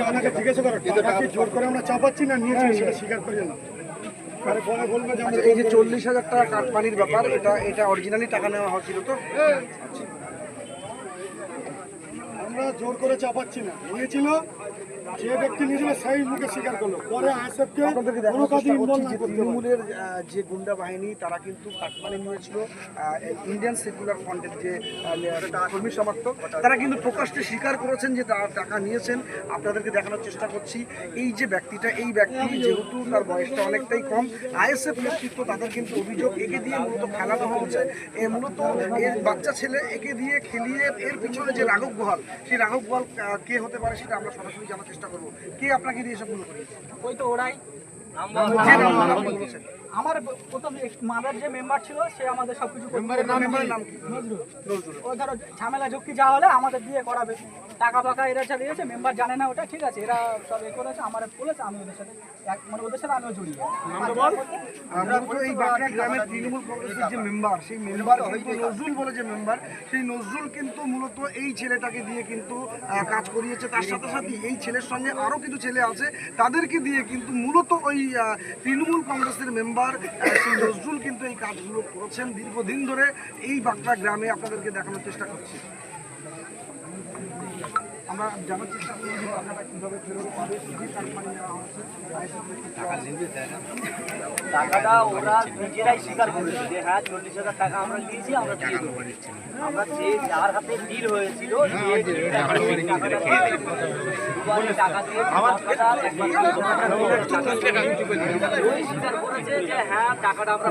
ওনাকে জিজ্ঞাসা করো টাকা কি জোর করে আমরা চাপাচ্ছি না নিয়েছি সেটা স্বীকার করি না। আরে পরে বলবো যে এই যে 40,000 টাকা কাটমানির ব্যাপার, এটা অরিজিনালি টাকা নেওয়া হয়েছিল তো? আমরা জোর করে চাপাচ্ছি না, নিয়েছিল যে ব্যক্তি নিয়েছিল সেই মুখে স্বীকার করলো। পরে আইএসএফকে আপনাদেরকে দেখানোর চেষ্টা করছি যে তৃণমূলের যে গুন্ডা বাহিনী তারা কিন্তু কাটমানি নিয়েছিল ইন্ডিয়ান সেকুলার ফ্রন্টের যে কর্মী সমর্থক, তারা কিন্তু প্রকাশ্যে স্বীকার করেছেন যে তারা টাকা নিয়েছেন। আপনাদেরকে দেখানোর চেষ্টা করছি এই যে ব্যক্তিটা, এই ব্যক্তি যেহেতু তার বয়সটা অনেকটাই কম, আইএসএফ নেতৃত্ব তাদের কিন্তু অভিযোগ একে দিয়ে মূলত খেলানো হচ্ছে। মূলত এর বাচ্চা ছেলে একে দিয়ে খেলিয়ে এর পিছনে যে রাঘব বোয়াল, সেই রাঘব বোয়াল কে হতে পারে সেটা আমরা সরাসরি জানার চেষ্টা করবো। কে আপনাকে দিয়ে সবগুলো করিয়েছে? ওই তো ওরাই। আমার প্রথম মাদার যে মেম্বার ছিল সে আমাদের সবকিছু মেম্বারের নাম কি? নজরুল। ওই ধরো ঝামেলা ঝক্কি যা হলে আমাদের দিয়ে করাবে, টাকা ফাঁকা এরা চালিয়েছে, মেম্বার জানে না ওটা, ঠিক আছে, এরা সব এ করেছে, আমার বলেছে, আমি ওদের সাথে মানে ওদের সাথে আমিও জড়িয়ে। এই বাঁকড়া গ্রামের তৃণমূল কংগ্রেসের যে মেম্বার, সেই মেম্বার হয়তো নজরুল বলে যে মেম্বার, সেই নজরুল কিন্তু মূলত এই ছেলেটাকে দিয়ে কিন্তু কাজ করিয়েছে। তার সাথে সাথে এই ছেলের সঙ্গে আরও কিছু ছেলে আছে, তাদেরকে দিয়ে কিন্তু মূলত ওই তৃণমূল কংগ্রেসের মেম্বার সেই নজরুল কিন্তু এই কাজগুলো করেছেন দীর্ঘদিন ধরে এই বাঁকড়া গ্রামে। আপনাদেরকে দেখানোর চেষ্টা করছি, আমরা জানার চেষ্টা করি যে টাকাটা কীভাবে ফেরত পাবে, টাকাটা ওরা নিজেরাই স্বীকার করেছে যে হ্যাঁ 40,000 টাকা আমরা দিয়েছি, আমরা দিয়ে দেবো। আমরা যে যার হাতে ডিল হয়েছিল টাকা দিয়ে স্বীকার করেছে যে হ্যাঁ টাকাটা আমরা